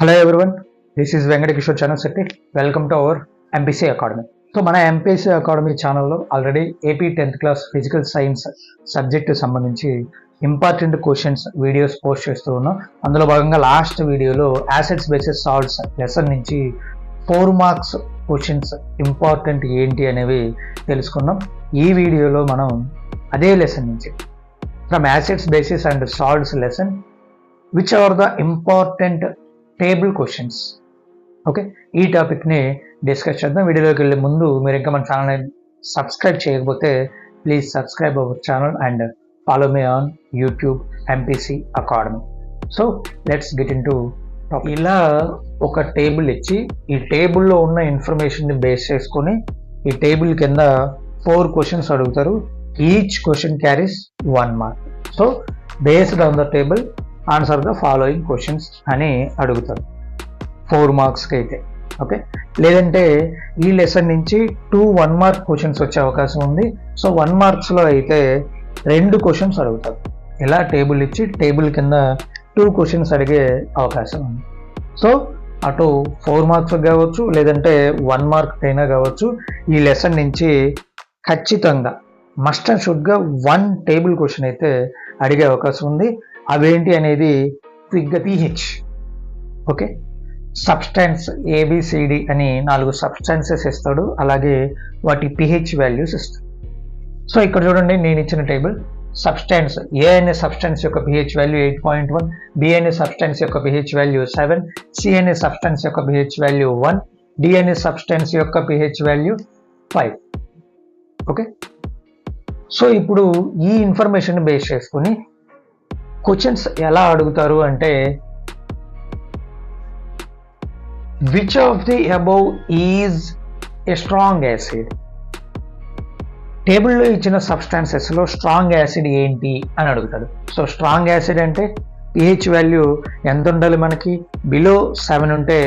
Hello everyone, this is Venkata Kishore Channasetti. Welcome to our MPC Academy. So మన MPC academy ఛానల్లో already AP 10th class physical science subject సంబంధించి important questions videos post చేస్తూ ఉన్నాం. అందులో భాగంగా last వీడియోలో acids bases salts lesson నుంచి 4 marks questions important ఏంటి అనేవి తెలుసుకున్నాం. ఈ వీడియోలో మనం అదే లెసన్ నుంచి from acids bases and salts lesson which are the important table questions, okay, ఈ టాపిక్ని డిస్కస్ చేద్దాం. వీడియోలోకి వెళ్ళే ముందు మీరు ఇంకా మన ఛానల్ని సబ్స్క్రైబ్ చేయకపోతే please subscribe our channel and follow me on YouTube MPC academy. So let's get in to topic. ఇలా ఒక టేబుల్ ఇచ్చి ఈ టేబుల్లో ఉన్న ఇన్ఫర్మేషన్ని బేస్ చేసుకొని ఈ టేబుల్ కింద 4 క్వశ్చన్స్ అడుగుతారు. Each question carries 1 mark. So based on the table answer the following questions అని అడుగుతారు 4 మార్క్స్కి అయితే, ఓకే. లేదంటే ఈ లెసన్ నుంచి 2 1 మార్క్ క్వశ్చన్స్ వచ్చే అవకాశం ఉంది. సో 1 మార్క్స్లో అయితే 2 క్వశ్చన్స్ అడుగుతారు. ఇలా టేబుల్ ఇచ్చి టేబుల్ కింద 2 క్వశ్చన్స్ అడిగే అవకాశం ఉంది. సో అటు 4 మార్క్స్ కావచ్చు, లేదంటే 1 మార్క్ అయినా కావచ్చు. ఈ లెసన్ నుంచి ఖచ్చితంగా మస్ట్ అండ్ షుడ్గా 1 టేబుల్ క్వశ్చన్ అయితే అడిగే అవకాశం ఉంది. అవేంటి అనేది క్విక్గా పిహెచ్, ఓకే, సబ్స్టాన్స్ ఏబిసిడి అని 4 సబ్స్టాన్సెస్ ఇస్తాడు. అలాగే వాటి పిహెచ్ వాల్యూస్ ఇస్తాడు. సో ఇక్కడ చూడండి, నేను ఇచ్చిన టేబుల్ సబ్స్టాన్స్ ఏ అనే సబ్స్టాన్స్ యొక్క పిహెచ్ వాల్యూ 8.1, బి అనే సబ్స్టాన్స్ యొక్క పిహెచ్ వాల్యూ 7, సి అనే సబ్స్టాన్స్ యొక్క పిహెచ్ వాల్యూ 1, డి అనే సబ్స్టాన్స్ యొక్క పిహెచ్ వాల్యూ 5, ఓకే. సో ఇప్పుడు ఈ ఇన్ఫర్మేషన్ బేస్ చేసుకుని క్వశ్చన్స్ ఎలా అడుగుతారు అంటే, which of the above is a strong acid. టేబుల్లో ఇచ్చిన సబ్స్టాన్సెస్లో స్ట్రాంగ్ యాసిడ్ ఏంటి అని అడుగుతాడు. సో స్ట్రాంగ్ యాసిడ్ అంటే పిహెచ్ వాల్యూ ఎంత ఉండాలి మనకి? బిలో 7 ఉంటే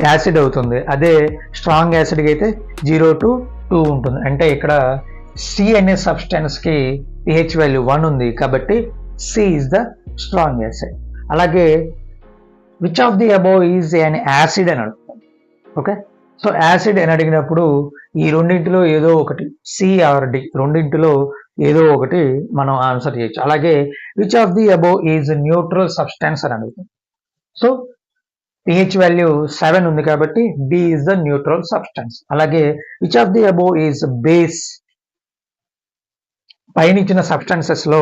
యాసిడ్ అవుతుంది. అదే స్ట్రాంగ్ యాసిడ్కి అయితే 0 to 2 ఉంటుంది. అంటే ఇక్కడ సి అనే సబ్స్టాన్స్కి పిహెచ్ వాల్యూ 1 ఉంది కాబట్టి C is the strong acid. అలాగే which of the above is an acid అని అడుగుతాం, ఓకే. సో యాసిడ్ అని అడిగినప్పుడు ఈ రెండింటిలో ఏదో ఒకటి, సి ఆర్ డి రెండింటిలో ఏదో ఒకటి మనం ఆన్సర్ చేయొచ్చు. అలాగే which of the above is neutral substance అని అడుగుతాం. సో పిహెచ్ వాల్యూ 7 ఉంది కాబట్టి B is the neutral substance. అలాగే which of the above is base, పైన ఇచ్చిన సబ్స్టాన్సెస్ లో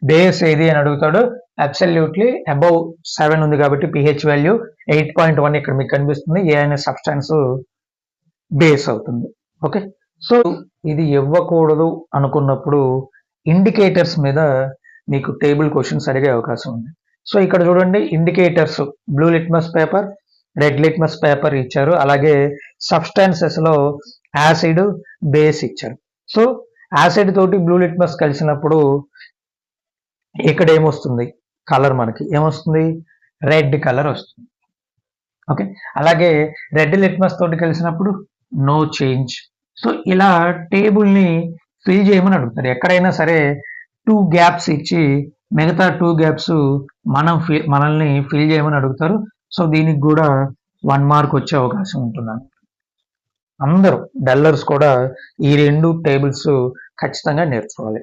బేస్ ఏది అని అడుగుతాడు. అబ్సల్యూట్లీ అబౌవ్ 7 ఉంది కాబట్టి పిహెచ్ వాల్యూ 8.1 ఇక్కడ మీకు కనిపిస్తుంది. ఏ అనే సబ్స్టాన్స్ బేస్ అవుతుంది, ఓకే. సో ఇది ఇవ్వకూడదు అనుకున్నప్పుడు ఇండికేటర్స్ మీద మీకు టేబుల్ క్వశ్చన్స్ అడిగే అవకాశం ఉంది. సో ఇక్కడ చూడండి, indicators blue litmus paper, red litmus paper ఇచ్చారు. అలాగే సబ్స్టాన్సెస్ లో యాసిడ్, బేస్ ఇచ్చారు. సో యాసిడ్ తోటి బ్లూ లిట్మస్ కలిసినప్పుడు ఇక్కడ ఏమొస్తుంది? కలర్ మనకి ఏమొస్తుంది? రెడ్ కలర్ వస్తుంది, ఓకే. అలాగే రెడ్ లిట్మస్ తోటి కలిసినప్పుడు నో చేంజ్. సో ఇలా టేబుల్ని ఫిల్ చేయమని అడుగుతారు. ఎక్కడైనా సరే 2 గ్యాప్స్ ఇచ్చి మిగతా 2 గ్యాప్స్ మనల్ని ఫిల్ చేయమని అడుగుతారు. సో దీనికి కూడా 1 మార్క్ వచ్చే అవకాశం ఉంటుంది. అందరూ డల్లర్స్ కూడా ఈ 2 టేబుల్స్ ఖచ్చితంగా నేర్చుకోవాలి.